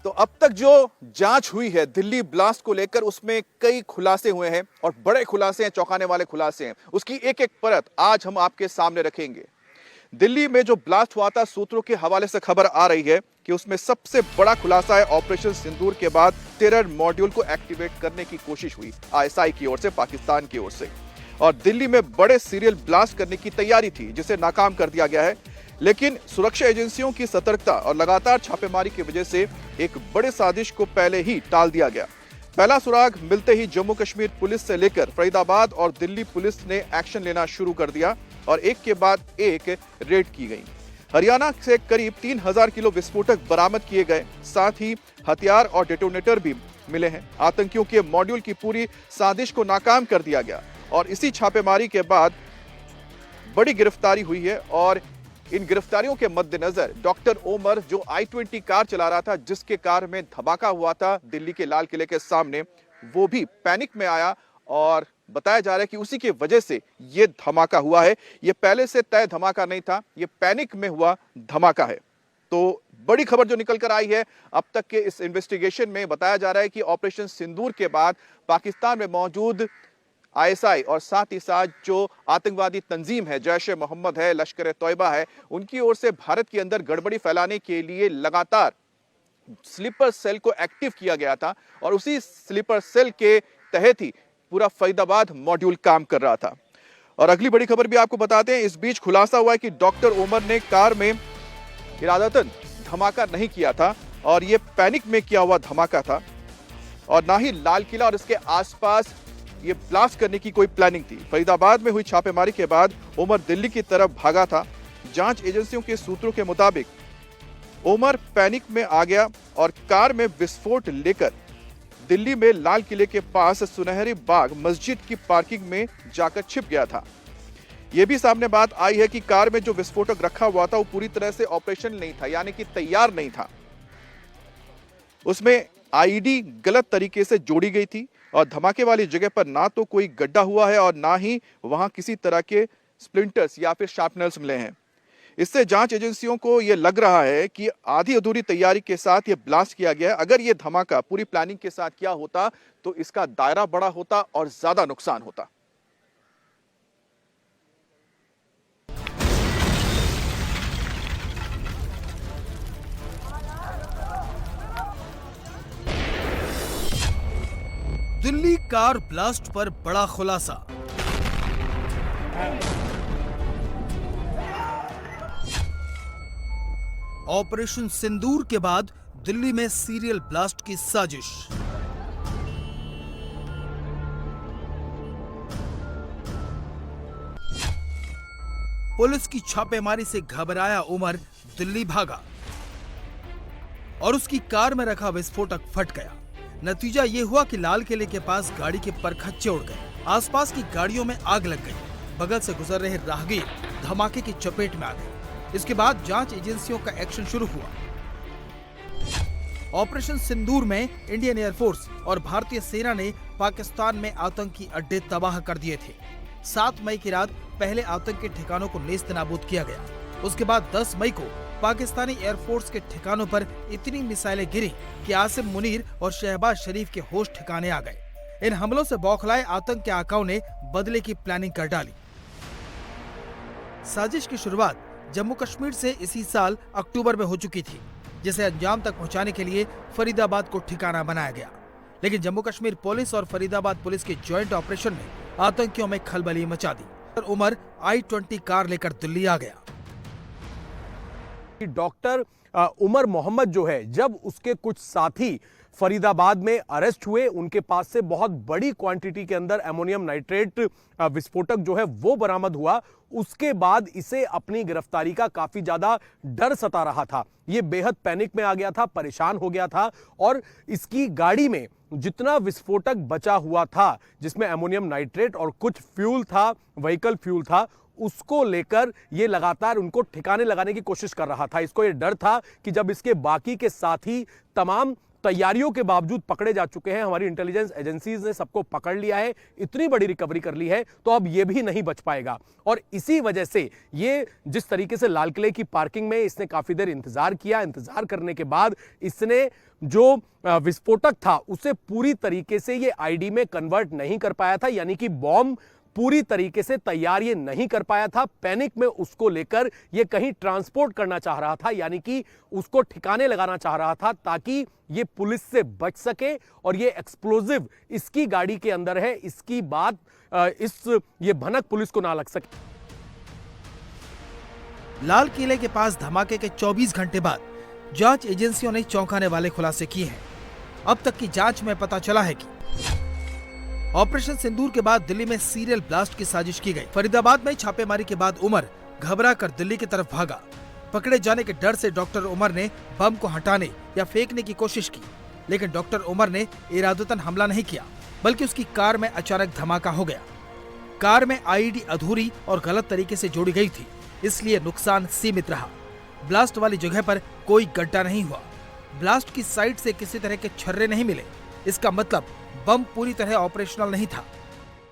तो अब तक जो जांच हुई है दिल्ली ब्लास्ट को लेकर, उसमें कई खुलासे हुए हैं और बड़े खुलासे हैं, चौंकाने वाले खुलासे हैं। उसकी एक एक परत आज हम आपके सामने रखेंगे। दिल्ली में जो ब्लास्ट हुआ था, सूत्रों के हवाले से खबर आ रही है कि उसमें सबसे बड़ा खुलासा है ऑपरेशन सिंदूर के बाद टेरर मॉड्यूल को एक्टिवेट करने की कोशिश हुई आईएसआई की ओर से, पाकिस्तान की ओर से। और दिल्ली में बड़े सीरियल ब्लास्ट करने की तैयारी थी जिसे नाकाम कर दिया गया है, लेकिन सुरक्षा एजेंसियों की सतर्कता और लगातार छापेमारी की वजह से एक बड़े साजिश को पहले ही टाल दिया गया। पहला सुराग मिलते ही जम्मू कश्मीर पुलिस से लेकर फरीदाबाद और दिल्ली पुलिस ने एक्शन लेना शुरू कर दिया और एक के बाद एक रेड की गई। हरियाणा से करीब 3000 किलो विस्फोटक बरामद किए गए, साथ ही हथियार और डेटोनेटर भी मिले हैं। आतंकियों के मॉड्यूल की पूरी साजिश को नाकाम कर दिया गया और इसी छापेमारी के बाद बड़ी गिरफ्तारी हुई है। और इन गिरफ्तारियों के मद्देनजर डॉक्टर ओमर, जो i20 कार चला रहा था, जिसके कार में धमाका हुआ था दिल्ली के लाल किले के सामने, वो भी पैनिक में आया और बताया जा रहा है कि उसी की वजह से ये धमाका हुआ है। ये पहले से तय धमाका नहीं था, ये पैनिक में हुआ धमाका है। तो बड़ी खबर जो निकल कर आई है अब तक के इस इन्वेस्टिगेशन में, बताया जा रहा है कि ऑपरेशन सिंदूर के बाद पाकिस्तान में मौजूद आईएसआई और साथ ही साथ जो आतंकवादी तंजीम है, जैश ए मोहम्मद है, लश्कर ए तोयबा है, उनकी ओर से भारत के अंदर गड़बड़ी फैलाने के लिए लगातार स्लीपर सेल को एक्टिव किया गया था और उसी स्लीपर सेल के तहत ही पूरा फरीदाबाद मॉड्यूल काम कर रहा था। और अगली बड़ी खबर भी आपको बताते हैं। इस बीच खुलासा हुआ है कि डॉक्टर ओमर ने कार में इरादतन धमाका नहीं किया था और यह पैनिक में किया हुआ धमाका था और ना ही लाल किला और इसके आसपास ये ब्लास्ट करने की कोई प्लानिंग थी। फरीदाबाद में हुई छापेमारी के बाद ओमर दिल्ली की तरफ भागा था। जांच एजेंसियों के सूत्रों के मुताबिक ओमर पैनिक में आ गया और कार में विस्फोट लेकर दिल्ली में लाल किले के पास सुनहरी बाग मस्जिद की पार्किंग में जाकर छिप गया था। यह भी सामने बात आई है कि कार में जो विस्फोटक रखा हुआ था वो पूरी तरह से ऑपरेशन नहीं था, यानी कि तैयार नहीं था। उसमें आईडी गलत तरीके से जोड़ी गई थी और धमाके वाली जगह पर ना तो कोई गड्ढा हुआ है और ना ही वहां किसी तरह के स्प्लिंटर्स या फिर शार्पनर्स मिले हैं। इससे जांच एजेंसियों को यह लग रहा है कि आधी अधूरी तैयारी के साथ यह ब्लास्ट किया गया है। अगर यह धमाका पूरी प्लानिंग के साथ किया होता तो इसका दायरा बड़ा होता और ज्यादा नुकसान होता। दिल्ली कार ब्लास्ट पर बड़ा खुलासा। ऑपरेशन सिंदूर के बाद दिल्ली में सीरियल ब्लास्ट की साजिश। पुलिस की छापेमारी से घबराया उमर दिल्ली भागा और उसकी कार में रखा विस्फोटक फट गया। नतीजा ये हुआ कि लाल किले के पास गाड़ी के परखच्चे उड़ गए, आसपास की गाड़ियों में आग लग गई, बगल से गुजर रहे राहगीर धमाके की चपेट में आ गए। इसके बाद जांच एजेंसियों का एक्शन शुरू हुआ। ऑपरेशन सिंदूर में इंडियन एयरफोर्स और भारतीय सेना ने पाकिस्तान में आतंकी अड्डे तबाह कर दिए थे। 7 मई की रात पहले आतंकी ठिकानों को नेस्तनाबूद किया गया। उसके बाद 10 मई को पाकिस्तानी एयरफोर्स के ठिकानों पर इतनी मिसाइलें गिरी कि आसिम मुनीर और शहबाज शरीफ के होश ठिकाने आ गए। इन हमलों से बौखलाए आतंक के आकाओं ने बदले की प्लानिंग कर डाली। साजिश की शुरुआत जम्मू कश्मीर से इसी साल अक्टूबर में हो चुकी थी, जिसे अंजाम तक पहुंचाने के लिए फरीदाबाद को ठिकाना बनाया गया। लेकिन जम्मू कश्मीर पुलिस और फरीदाबाद पुलिस के ज्वाइंट ऑपरेशन ने आतंकियों में खलबली मचा दी। उमर i20 कार लेकर दिल्ली आ गया। डॉक्टर उमर मोहम्मद जो है, जब उसके कुछ साथी फरीदाबाद में अरेस्ट हुए, उनके पास से बहुत बड़ी क्वांटिटी के अंदर अमोनियम नाइट्रेट विस्फोटक जो है वो बरामद हुआ। उसके बाद इसे अपनी गिरफ्तारी का काफी ज्यादा डर सता रहा था। ये बेहद पैनिक में आ गया था, परेशान हो गया था और इसकी गाड़ी में जितना विस्फोटक बचा हुआ था, जिसमें अमोनियम नाइट्रेट और कुछ फ्यूल था, व्हीकल फ्यूल था, उसको लेकर ये लगातार उनको ठिकाने लगाने की कोशिश कर रहा था। इसको ये डर था कि जब इसके बाकी के साथी तमाम तैयारियों के बावजूद पकड़े जा चुके हैं। हमारी इंटेलिजेंस एजेंसीज ने सबको पकड़ लिया है, इतनी बड़ी रिकवरी कर ली है, तो अब ये भी नहीं बच पाएगा। और इसी वजह से ये जिस तरीके से लाल किले की पार्किंग में इसने काफी देर इंतजार किया, इंतजार करने के बाद इसने जो विस्फोटक था उसे पूरी तरीके से ये आईडी में कन्वर्ट नहीं कर पाया था, यानी कि बॉम्ब पूरी तरीके से तैयार ये नहीं कर पाया था। पैनिक में उसको लेकर ये कहीं ट्रांसपोर्ट करना चाह रहा था, यानी कि उसको ठिकाने लगाना चाह रहा था ताकि ये पुलिस से बच सके। और ये एक्सप्लोजिव इसकी गाड़ी के अंदर है, इसकी बात ये भनक पुलिस को ना लग सके। लाल किले के पास धमाके के 24 घंटे बाद जांच एजेंसियों ने चौंकाने वाले खुलासे किए हैं। अब तक की जांच में पता चला है कि ऑपरेशन सिंदूर के बाद दिल्ली में सीरियल ब्लास्ट की साजिश की गई। फरीदाबाद में छापेमारी के बाद उमर घबरा कर दिल्ली की तरफ भागा। पकड़े जाने के डर से डॉक्टर उमर ने बम को हटाने या फेंकने की कोशिश की, लेकिन डॉक्टर उमर ने इरादतन हमला नहीं किया, बल्कि उसकी कार में अचानक धमाका हो गया। कार में आईडी अधूरी और गलत तरीके से जोड़ी गई थी, इसलिए नुकसान सीमित रहा। ब्लास्ट वाली जगह पर कोई गड्ढा नहीं हुआ। ब्लास्ट की साइड से किसी तरह के छर्रे नहीं मिले। इसका मतलब बम पूरी तरह ऑपरेशनल नहीं था।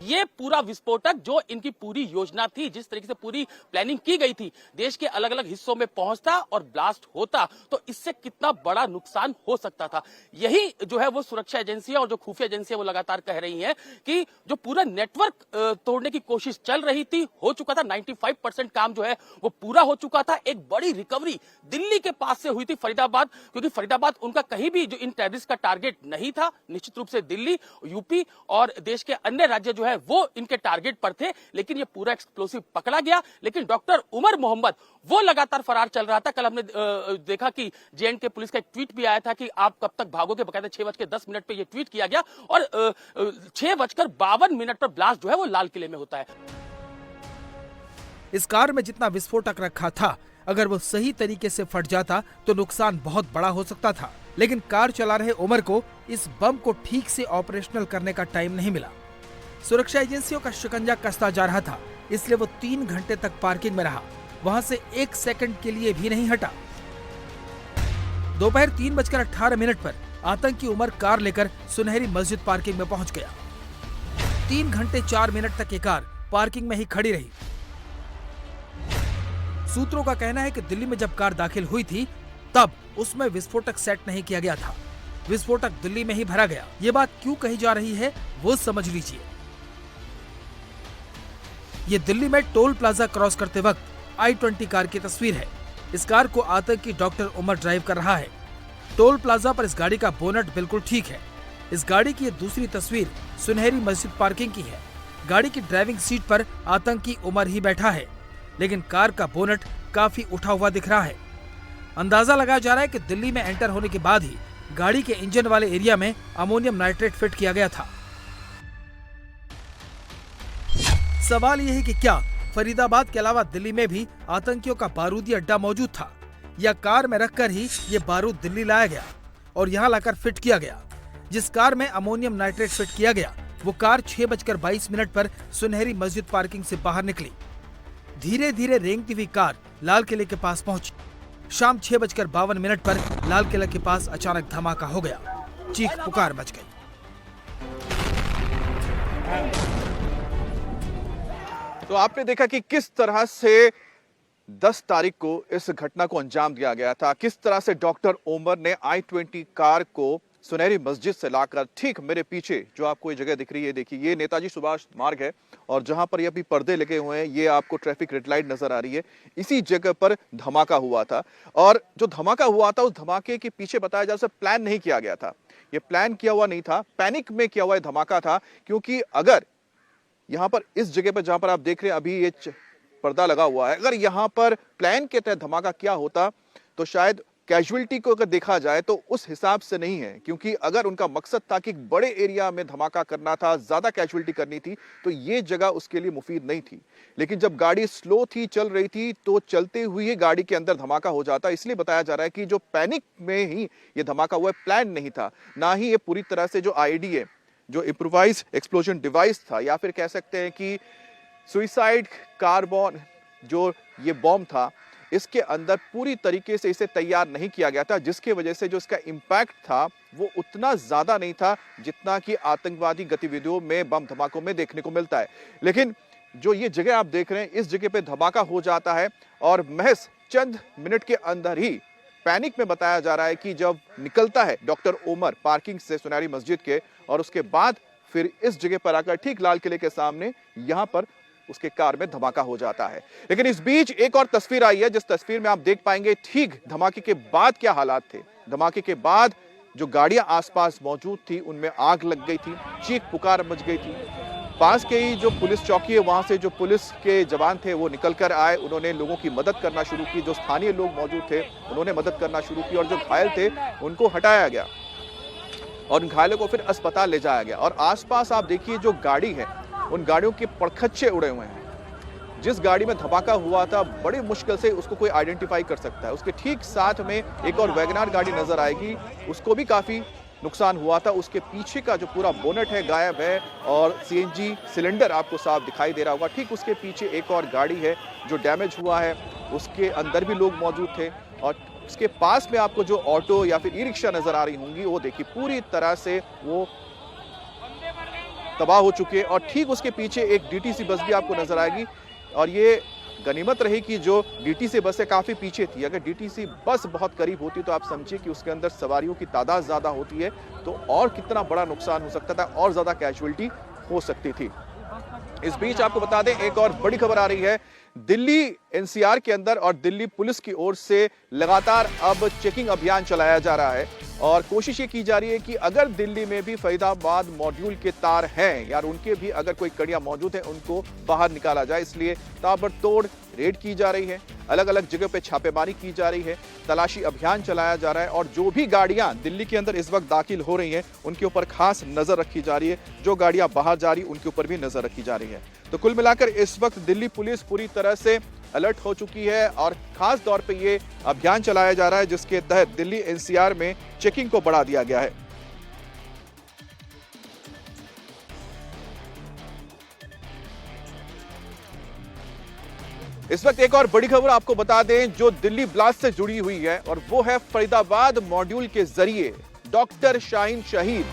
ये पूरा विस्फोटक जो इनकी पूरी योजना थी, जिस तरीके से पूरी प्लानिंग की गई थी, देश के अलग अलग हिस्सों में पहुंचता और ब्लास्ट होता तो इससे कितना बड़ा नुकसान हो सकता था। यही जो है वो सुरक्षा एजेंसियां और जो खुफिया एजेंसियां वो लगातार कह रही हैं कि जो पूरा नेटवर्क तोड़ने की कोशिश चल रही थी, हो चुका था। 95% काम जो है वो पूरा हो चुका था। एक बड़ी रिकवरी दिल्ली के पास से हुई थी फरीदाबाद, क्योंकि फरीदाबाद उनका कहीं भी जो इन टेररिस्ट का टारगेट नहीं था। निश्चित रूप से दिल्ली, यूपी और देश के अन्य राज्य जो है वो इनके टारगेट पर थे, लेकिन ये पूरा एक्सप्लोसिव पकड़ा गया। लेकिन डॉक्टर उमर मोहम्मद वो लगातार फरार चल रहा था। कल हमने देखा कि जेएनके पुलिस का एक ट्वीट भी आया था कि आप कब तक भागोगे, बकायदा 6:10 पे ये ट्वीट किया गया और 6:52 पर ब्लास्ट जो है वो लाल किले में होता है। इस कार में जितना विस्फोटक रखा था, अगर वो सही तरीके से फट जाता तो नुकसान बहुत बड़ा हो सकता था। लेकिन कार चला रहे उमर को इस बम को ठीक से ऑपरेशनल करने का टाइम नहीं मिला। सुरक्षा एजेंसियों का शिकंजा कसता जा रहा था, इसलिए वो 3 घंटे तक पार्किंग में रहा, वहां से 1 सेकंड के लिए भी नहीं हटा। दोपहर 3:18 पर आतंकी उमर कार लेकर सुनहरी मस्जिद पार्किंग में पहुंच गया। 3 घंटे 4 मिनट तक ये कार पार्किंग में ही खड़ी रही। सूत्रों का कहना है कि दिल्ली में जब कार दाखिल हुई थी तब उसमें विस्फोटक सेट नहीं किया गया था। विस्फोटक दिल्ली में ही भरा गया। ये बात क्यों कही जा रही है वो समझ लीजिए। ये दिल्ली में टोल प्लाजा क्रॉस करते वक्त i20 कार की तस्वीर है। इस कार को आतंकी डॉक्टर उमर ड्राइव कर रहा है। टोल प्लाजा पर इस गाड़ी का बोनट बिल्कुल ठीक है। इस गाड़ी की ये दूसरी तस्वीर सुनहरी मस्जिद पार्किंग की है। गाड़ी की ड्राइविंग सीट पर आतंकी उमर ही बैठा है, लेकिन कार का बोनट काफी उठा हुआ दिख रहा है। अंदाजा लगाया जा रहा है कि दिल्ली में एंटर होने के बाद ही गाड़ी के इंजन वाले एरिया में अमोनियम नाइट्रेट फिट किया गया था। सवाल यह है कि क्या फरीदाबाद के अलावा दिल्ली में भी आतंकियों का बारूदी अड्डा मौजूद था, या कार में रखकर ही ये बारूद दिल्ली लाया गया और यहाँ लाकर फिट किया गया। जिस कार में अमोनियम नाइट्रेट फिट किया गया वो कार 6:22 पर सुनहरी मस्जिद पार्किंग से बाहर निकली। धीरे धीरे रेंगती हुई कार लाल किले के पास पहुंची। शाम 6:52 पर लाल किला के पास अचानक धमाका हो गया। चीख पुकार मच गई। तो आपने देखा कि किस तरह से 10 तारीख को इस घटना को अंजाम दिया गया था, किस तरह से डॉक्टर उमर ने i20 कार को सुनहरी मस्जिद से लाकर ठीक मेरे पीछे जो आपको ये जगह दिख रही है, देखिए ये नेताजी सुभाष मार्ग है और जहां पर ये अभी पर्दे लगे हुए हैं, ये आपको ट्रैफिक रेड लाइट नजर आ रही है, इसी जगह पर धमाका हुआ था। और जो धमाका हुआ था उस धमाके के पीछे बताया जा सकता प्लान नहीं किया गया था। ये प्लान किया हुआ नहीं था, पैनिक में किया हुआ धमाका था। क्योंकि अगर यहां पर इस जगह पर जहां पर आप देख रहे हैं अभी ये पर्दा लगा हुआ है, अगर यहां पर प्लान के तहत धमाका किया होता तो शायद कैजुअलिटी को अगर देखा जाए तो उस हिसाब से नहीं है। क्योंकि अगर उनका मकसद था कि बड़े एरिया में धमाका करना था, ज्यादा कैजुअलिटी करनी थी, तो ये जगह उसके लिए मुफीद नहीं थी। लेकिन जब गाड़ी स्लो थी, चल रही थी, तो चलते हुए गाड़ी के अंदर धमाका हो जाता। इसलिए बताया जा रहा है कि जो पैनिक में ही ये धमाका हुआ, प्लान नहीं था, ना ही ये पूरी तरह से जो आईडी है, जो इम्प्रोवाइज एक्सप्लोजन डिवाइस था, या फिर कह सकते हैं कि सुइसाइड कार्बन जो ये बॉम्ब था, इसके अंदर पूरी तरीके से इसे तैयार नहीं किया गया था, जिसकी वजह से जो इसका इंपैक्ट था वो उतना ज्यादा नहीं था जितना कि आतंकवादी गतिविधियों में, बम धमाकों में देखने को मिलता है। लेकिन जो ये जगह आप देख रहे हैं, इस जगह पे धमाका हो जाता है और महज चंद मिनट के अंदर ही पैनिक में बताया जा रहा है कि जब निकलता है डॉक्टर ओमर पार्किंग से सुनहरी मस्जिद के, और उसके बाद फिर इस जगह पर आकर ठीक लाल किले के सामने यहां पर उसके कार में धमाका हो जाता है। लेकिन इस बीच एक और तस्वीर आई है, जिस तस्वीर में आप देख पाएंगे ठीक धमाके के बाद क्या हालात थे। धमाके के बाद जो गाड़ियां आसपास मौजूद थी उनमें आग लग गई थी, चीख पुकार मच गई थी। पास के ही जो पुलिस चौकी है वहां से जो पुलिस के जवान थे वो निकल कर आए, उन्होंने लोगों की मदद करना शुरू की। जो स्थानीय लोग मौजूद थे उन्होंने मदद करना शुरू की और जो घायल थे उनको हटाया गया और उन घायलों को फिर अस्पताल ले जाया गया। और आसपास आप देखिए जो गाड़ी है उन गाड़ियों के परखच्चे उड़े हुए हैं। जिस गाड़ी में धमाका हुआ था बड़ी मुश्किल से उसको कोई आइडेंटिफाई कर सकता है। उसके ठीक साथ में एक और वैगनार गाड़ी नजर आएगी, उसको भी काफी नुकसान हुआ था। उसके पीछे का जो पूरा बोनट है गायब है और सीएनजी सिलेंडर आपको साफ दिखाई दे रहा होगा। ठीक उसके पीछे एक और गाड़ी है जो डैमेज हुआ है, उसके अंदर भी लोग मौजूद थे। और उसके पास में आपको जो ऑटो या फिर ई रिक्शा नजर आ रही होंगी वो देखिए पूरी तरह से वो तबाह हो चुके हैं। और ठीक उसके पीछे एक डीटीसी बस भी आपको नजर आएगी और ये गनीमत रही कि जो डीटीसी बस है काफी पीछे थी। अगर डीटीसी बस बहुत करीब होती तो आप समझिए कि उसके अंदर सवारियों की तादाद ज्यादा होती है तो और कितना बड़ा नुकसान हो सकता था और ज्यादा कैजुअलिटी हो सकती थी। इस बीच आपको बता दें एक और बड़ी खबर आ रही है। दिल्ली एनसीआर के अंदर और दिल्ली पुलिस की ओर से लगातार अब चेकिंग अभियान चलाया जा रहा है और कोशिश ये की जा रही है कि अगर दिल्ली में भी फरीदाबाद मॉड्यूल के तार हैं या उनके भी अगर कोई कड़ियां मौजूद हैं उनको बाहर निकाला जाए। इसलिए ताबड़तोड़ रेड की जा रही है, अलग अलग जगह पे छापेमारी की जा रही है, तलाशी अभियान चलाया जा रहा है और जो भी गाड़ियां दिल्ली के अंदर इस वक्त दाखिल हो रही हैं उनके ऊपर खास नजर रखी जा रही है। जो गाड़ियां बाहर जा रही उनके ऊपर भी नजर रखी जा रही है। तो कुल मिलाकर इस वक्त दिल्ली पुलिस पूरी तरह से अलर्ट हो चुकी है और खास तौर पे ये अभियान चलाया जा रहा है जिसके तहत दिल्ली एनसीआर में चेकिंग को बढ़ा दिया गया है। इस वक्त एक और बड़ी खबर आपको बता दें जो दिल्ली ब्लास्ट से जुड़ी हुई है और वो है फरीदाबाद मॉड्यूल के जरिए डॉक्टर शाहीन शहीद,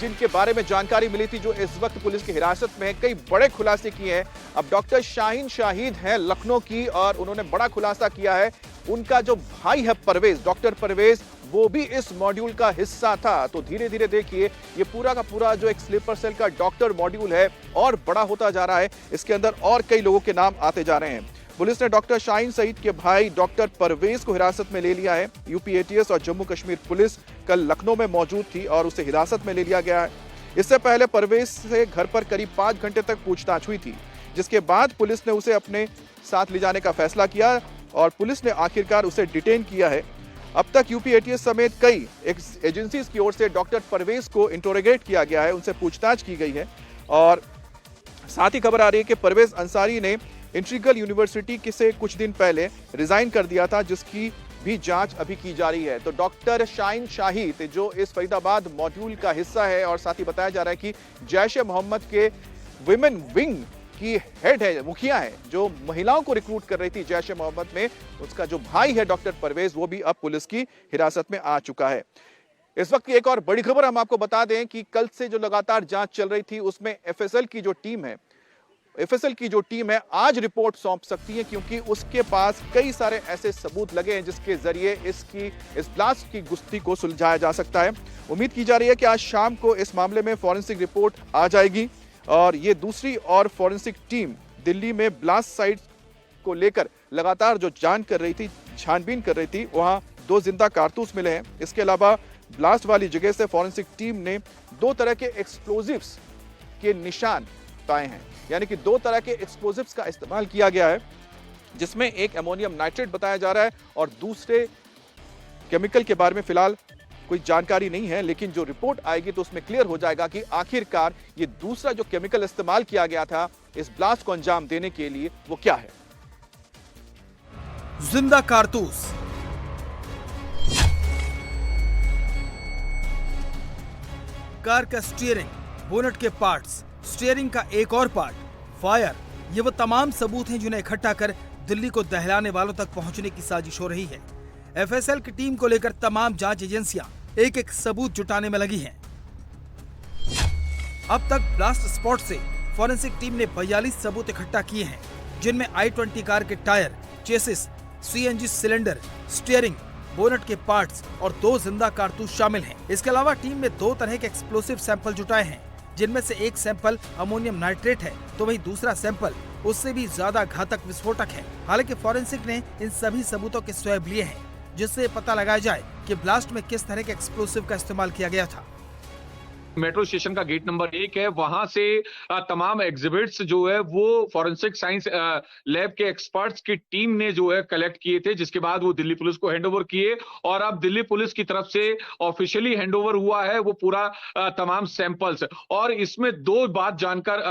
जिनके बारे में जानकारी मिली थी जो इस वक्त पुलिस की हिरासत में है। कई बड़े खुलासे किए हैं। अब डॉक्टर शाहीन शाहीद हैं लखनऊ की और उन्होंने बड़ा खुलासा किया है। उनका जो भाई है परवेज, डॉक्टर परवेज, वो भी इस मॉड्यूल का हिस्सा था। तो धीरे धीरे देखिए ये पूरा का पूरा जो एक स्लीपर सेल का डॉक्टर मॉड्यूल है और बड़ा होता जा रहा है। इसके अंदर और कई लोगों के नाम आते जा रहे हैं। पुलिस ने डॉक्टर शाहीन शहीद के भाई डॉक्टर परवेज को हिरासत में ले लिया है। यूपी एटीएस और जम्मू कश्मीर पुलिस कल लखनऊ में मौजूद थी और उसे हिरासत में ले लिया गया है। इससे पहले परवेज से घर पर करीब 5 घंटे तक पूछताछ हुई थी, जिसके बाद पुलिस ने उसे अपने साथ ले जाने का फैसला किया और पुलिस ने आखिरकार उसे डिटेन किया है। अब तक यूपी एटीएस समेत कई एजेंसीज की ओर से डॉक्टर परवेज को इंटरोगेट किया गया है, उनसे पूछताछ की गई है। और साथ ही खबर आ रही है कि परवेज अंसारी ने इंटीग्रल यूनिवर्सिटी से कुछ दिन पहले रिजाइन कर दिया था, जिसकी भी जांच अभी की जा रही है। तो डॉक्टर शाहीन शाहीद जो इस फरीदाबाद मॉड्यूल का हिस्सा है और साथ ही बताया जा रहा है कि जैश ए मोहम्मद के विमेन विंग की हेड है, मुखिया है, जो महिलाओं को रिक्रूट कर रही थी जैश ए मोहम्मद में, उसका जो भाई है डॉक्टर परवेज वो भी अब पुलिस की हिरासत में आ चुका है। इस वक्त की एक और बड़ी खबर हम आपको बता दें कि कल से जो लगातार जांच चल रही थी उसमें एफएसएल की जो टीम है आज रिपोर्ट सौंप सकती है, क्योंकि उसके पास कई सारे ऐसे सबूत लगे हैं जिसके जरिए इस ब्लास्ट की गुत्थी को सुलझाया जा सकता है। उम्मीद की जा रही है कि आज शाम को इस मामले में फॉरेंसिक रिपोर्ट आ जाएगी और ये दूसरी और फॉरेंसिक टीम दिल्ली में ब्लास्ट साइट को लेकर लगातार जो छानबीन कर रही थी, वहां 2 जिंदा कारतूस मिले हैं। इसके अलावा ब्लास्ट वाली जगह से फॉरेंसिक टीम ने 2 तरह के एक्सप्लोजिव्स के निशान पाए हैं, यानी कि 2 तरह के एक्सप्लोजिव्स का इस्तेमाल किया गया है, जिसमें एक अमोनियम नाइट्रेट बताया जा रहा है और दूसरे केमिकल के बारे में फिलहाल कोई जानकारी नहीं है। लेकिन जो रिपोर्ट आएगी तो उसमें क्लियर हो जाएगा कि आखिरकार ये दूसरा जो केमिकल इस्तेमाल किया गया था इस ब्लास्ट को अंजाम देने के लिए वो क्या है। जिंदा कारतूस, कार का स्टीयरिंग, बोनट के पार्ट्स, स्टीयरिंग का एक और पार्ट, फायर, ये वो तमाम सबूत हैं जिन्हें इकट्ठा कर दिल्ली को दहलाने वालों तक पहुंचने की साजिश हो रही है। एफएसएल की टीम को लेकर तमाम जांच एजेंसियां एक एक सबूत जुटाने में लगी हैं। अब तक ब्लास्ट स्पॉट से फॉरेंसिक टीम ने 42 सबूत इकट्ठा किए हैं, जिनमें i20 कार के tyre, chassis, CNG cylinder, steering, bonnet के पार्ट्स और 2 जिंदा कारतूस शामिल हैं। इसके अलावा टीम ने 2 तरह के एक्सप्लोसिव सैंपल जुटाए हैं, जिनमें से एक सैंपल अमोनियम नाइट्रेट है, तो वहीं दूसरा सैंपल उससे भी ज्यादा घातक विस्फोटक है। हालांकि फॉरेंसिक ने इन सभी सबूतों के स्वैब लिए हैं, जिससे पता लगाया जाए कि ब्लास्ट में किस तरह के एक्सप्लोसिव का इस्तेमाल किया गया था। मेट्रो स्टेशन का गेट नंबर 1 है, वहां से तमाम एग्जिबिट्स जो है वो फॉरेंसिक साइंस लैब के एक्सपर्ट्स की टीम ने जो है कलेक्ट किए थे, जिसके बाद वो दिल्ली पुलिस को हैंडओवर किए और अब दिल्ली पुलिस की तरफ से ऑफिशियली हैंडओवर हुआ है वो पूरा तमाम सैंपल्स। और इसमें 2 बात जानकर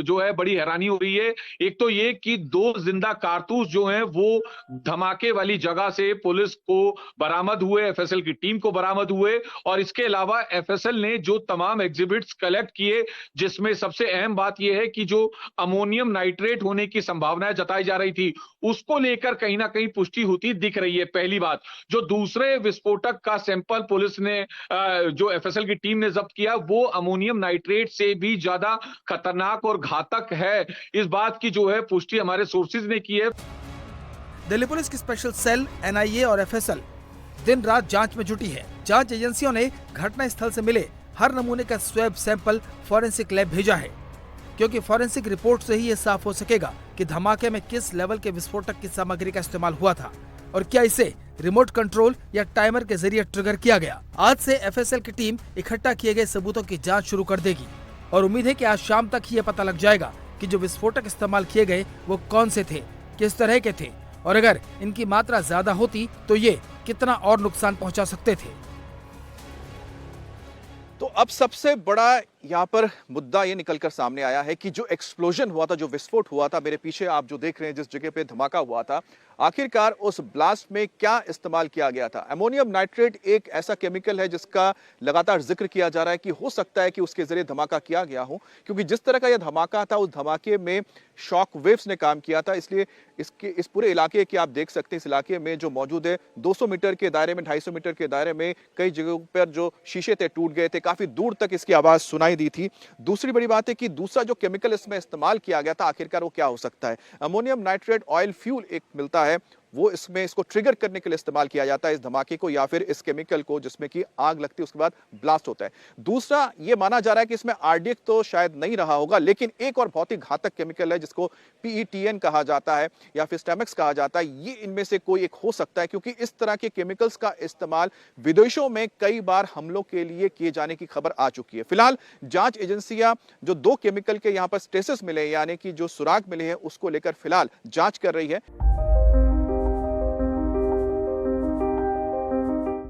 जो है बड़ी हैरानी हो रही है। एक तो ये कि 2 जिंदा कारतूस जो हैं वो धमाके वाली जगह से पुलिस को बरामद हुए, एफएसएल की टीम को बरामद हुए। और इसके अलावा एफएसएल ने जो तमाम एग्जिबिट्स कलेक्ट किए, जिसमें सबसे अहम बात यह है कि जो अमोनियम नाइट्रेट होने की संभावनाएं जताई जा रही थी, उसको लेकर कहीं ना कहीं पुष्टि होती दिख रही है। पहली बात, जो दूसरे विस्फोटक का सैंपल पुलिस ने जो एफएसएल की टीम ने जब्त किया, वो अमोनियम नाइट्रेट से भी ज्यादा खतरनाक और घातक है। इस बात की जो है पुष्टि हमारे सोर्सेज ने की है। दिल्ली पुलिस की स्पेशल सेल, एनआईए और एफएसएल दिन रात जांच में जुटी है। जांच एजेंसियों ने घटना स्थल से मिले हर नमूने का स्वैब सैंपल फॉरेंसिक लैब भेजा है, क्योंकि फॉरेंसिक रिपोर्ट से ही ये साफ हो सकेगा कि धमाके में किस लेवल के विस्फोटक की सामग्री का इस्तेमाल हुआ था और क्या इसे रिमोट कंट्रोल या टाइमर के जरिए ट्रिगर किया गया। आज से एफएसएल की टीम इकट्ठा किए गए सबूतों की जांच शुरू कर देगी और उम्मीद है कि आज शाम तक ही ये पता लग जाएगा कि जो विस्फोटक इस्तेमाल किए गए वो कौन से थे, किस तरह के थे और अगर इनकी मात्रा ज्यादा होती तो ये कितना और नुकसान पहुंचा सकते थे। तो अब सबसे बड़ा यहाँ पर मुद्दा ये निकलकर सामने आया है कि जो एक्सप्लोजन हुआ था, जो विस्फोट हुआ था, मेरे पीछे आप जो देख रहे हैं जिस जगह पे धमाका हुआ था, आखिरकार उस ब्लास्ट में क्या इस्तेमाल किया गया था। अमोनियम नाइट्रेट एक ऐसा केमिकल है जिसका लगातार जिक्र किया जा रहा है कि हो सकता है कि उसके जरिए धमाका किया गया हो, क्योंकि जिस तरह का यह धमाका था उस धमाके में शॉक वेव्स ने काम किया था। इसलिए इस पूरे इलाके की आप देख सकते हैं, इस इलाके में जो मौजूद है 200 मीटर के दायरे में, 250 मीटर के दायरे में कई जगहों पर जो शीशे थे टूट गए थे, काफी दूर तक इसकी आवाज सुनाई दी थी। दूसरी बड़ी बात है कि दूसरा जो केमिकल इसमें इस्तेमाल किया गया था, आखिरकार वो क्या हो सकता है। अमोनियम नाइट्रेट ऑयल फ्यूल एक मिलता है, वो इसमें इसको ट्रिगर करने के लिए इस्तेमाल किया जाता है, इस धमाके को या फिर इस केमिकल को, जिसमें कि आग लगती है उसके बाद ब्लास्ट होता है। दूसरा ये माना जा रहा है कि इसमें आरडीएक्स तो शायद नहीं रहा होगा, लेकिन एक और बहुत ही घातक केमिकल है जिसको PETN कहा जाता है या फिर स्टेमेक्स कहा जाता है। ये इनमें से कोई एक हो सकता है, क्योंकि इस तरह के केमिकल्स का इस्तेमाल विदेशों में कई बार हमलों के लिए किए जाने की खबर आ चुकी है। फिलहाल जांच एजेंसियां जो 2 केमिकल के यहां पर ट्रेसेस मिले, यानी कि जो सुराग मिले हैं, उसको लेकर फिलहाल जांच कर रही है।